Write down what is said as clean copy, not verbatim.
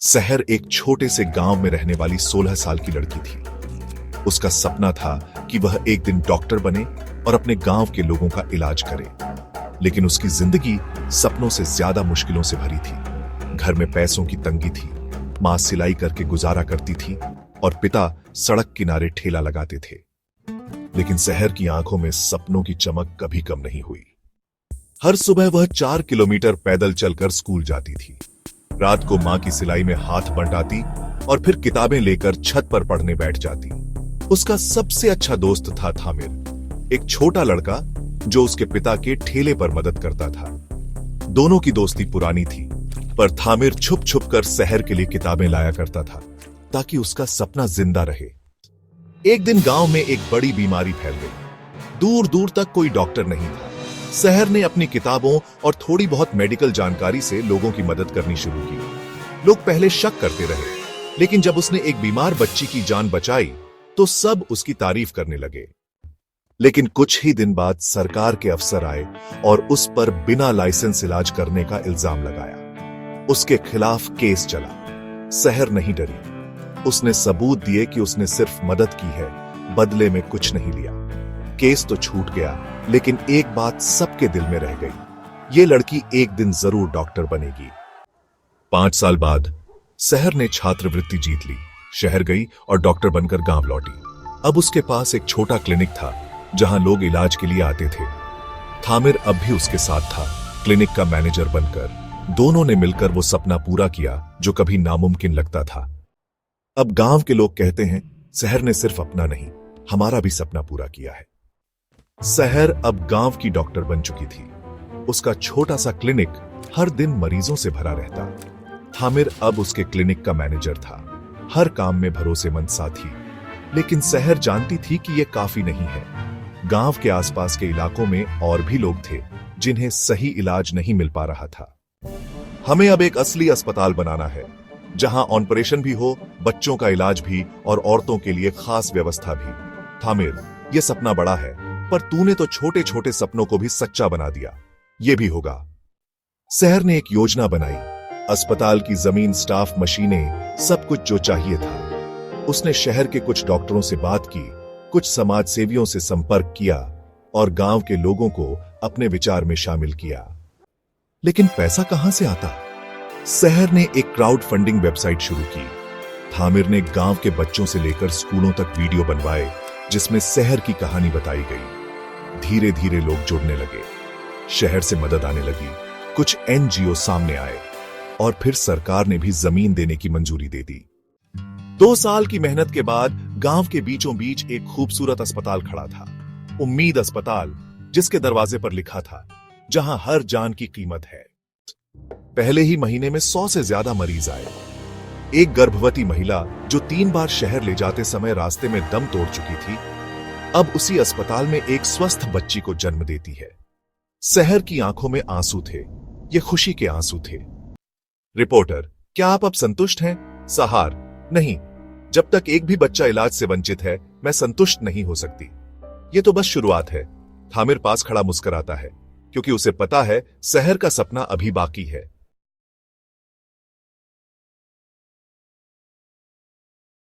सहर एक छोटे से गांव में रहने वाली 16 साल की लड़की थी। उसका सपना था कि वह एक दिन डॉक्टर बने और अपने गांव के लोगों का इलाज करे। लेकिन उसकी जिंदगी सपनों से ज्यादा मुश्किलों से भरी थी। घर में पैसों की तंगी थी, मां सिलाई करके गुजारा करती थी और पिता सड़क किनारे ठेला लगाते थे। लेकिन सहर की आंखों में सपनों की चमक कभी कम नहीं हुई। हर सुबह वह 4 किलोमीटर पैदल चलकर स्कूल जाती थी। रात को मां की सिलाई में हाथ बंटाती और फिर किताबें लेकर छत पर पढ़ने बैठ जाती। उसका सबसे अच्छा दोस्त था थामिर, एक छोटा लड़का जो उसके पिता के ठेले पर मदद करता था। दोनों की दोस्ती पुरानी थी, पर थामिर छुप छुप कर शहर के लिए किताबें लाया करता था ताकि उसका सपना जिंदा रहे। एक दिन गांव में एक बड़ी बीमारी फैल गई। दूर दूर तक कोई डॉक्टर नहीं था। शहर ने अपनी किताबों और थोड़ी बहुत मेडिकल जानकारी से लोगों की मदद करनी शुरू की। लोग पहले शक करते रहे, लेकिन जब उसने एक बीमार बच्ची की जान बचाई तो सब उसकी तारीफ करने लगे। लेकिन कुछ ही दिन बाद सरकार के अफसर आए और उस पर बिना लाइसेंस इलाज करने का इल्जाम लगाया। उसके खिलाफ केस चला। शहर नहीं डरी। उसने सबूत दिए कि उसने सिर्फ मदद की है, बदले में कुछ नहीं लिया। केस तो छूट गया, लेकिन एक बात सबके दिल में रह गई, ये लड़की एक दिन जरूर डॉक्टर बनेगी। 5 साल बाद शहर ने छात्रवृत्ति जीत ली, शहर गई और डॉक्टर बनकर गांव लौटी। अब उसके पास एक छोटा क्लिनिक था जहां लोग इलाज के लिए आते थे। थामिर अब भी उसके साथ था, क्लिनिक का मैनेजर बनकर। दोनों ने मिलकर वो सपना पूरा किया जो कभी नामुमकिन लगता था। अब गांव के लोग कहते हैं, शहर ने सिर्फ अपना नहीं, हमारा भी सपना पूरा किया है। शहर अब गांव की डॉक्टर बन चुकी थी। उसका छोटा सा क्लिनिक हर दिन मरीजों से भरा रहता। थामिर अब उसके क्लिनिक का मैनेजर था, हर काम में भरोसेमंद साथी। लेकिन शहर जानती थी कि यह काफी नहीं है। गांव के आसपास के इलाकों में और भी लोग थे जिन्हें सही इलाज नहीं मिल पा रहा था। हमें अब एक असली अस्पताल बनाना है, जहां ऑपरेशन भी हो, बच्चों का इलाज भी और औरतों के लिए खास व्यवस्था भी। थामिर, यह सपना बड़ा है, पर तूने तो छोटे छोटे सपनों को भी सच्चा बना दिया। यह भी होगा। शहर ने एक योजना बनाई, अस्पताल की जमीन, स्टाफ, मशीनें, सब कुछ जो चाहिए था। उसने शहर के कुछ डॉक्टरों से बात की, कुछ समाज सेवियों से संपर्क किया और गांव के लोगों को अपने विचार में शामिल किया। लेकिन पैसा कहां से आता? शहर ने एक क्राउड फंडिंग वेबसाइट शुरू की। थामिर ने गांव के बच्चों से लेकर स्कूलों तक वीडियो बनवाए जिसमें शहर की कहानी बताई गई। धीरे धीरे लोग जुड़ने लगे, शहर से मदद आने लगी, कुछ एनजीओ सामने आए और फिर सरकार ने भी जमीन देने की मंजूरी दे दी। 2 साल की मेहनत के बाद गांव के बीचों बीच एक खूबसूरत अस्पताल खड़ा था, उम्मीद अस्पताल, जिसके दरवाजे पर लिखा था, जहां हर जान की कीमत है। पहले ही महीने में 100 से ज्यादा मरीज आए। एक गर्भवती महिला जो 3 बार शहर ले जाते समय रास्ते में दम तोड़ चुकी थी, अब उसी अस्पताल में एक स्वस्थ बच्ची को जन्म देती है। शहर की आंखों में आंसू थे, ये खुशी के आंसू थे। रिपोर्टर, क्या आप अब संतुष्ट हैं? सहार, नहीं, जब तक एक भी बच्चा इलाज से वंचित है, मैं संतुष्ट नहीं हो सकती। ये तो बस शुरुआत है। थामिर पास खड़ा मुस्कुराता है, क्योंकि उसे पता है शहर का सपना अभी बाकी है।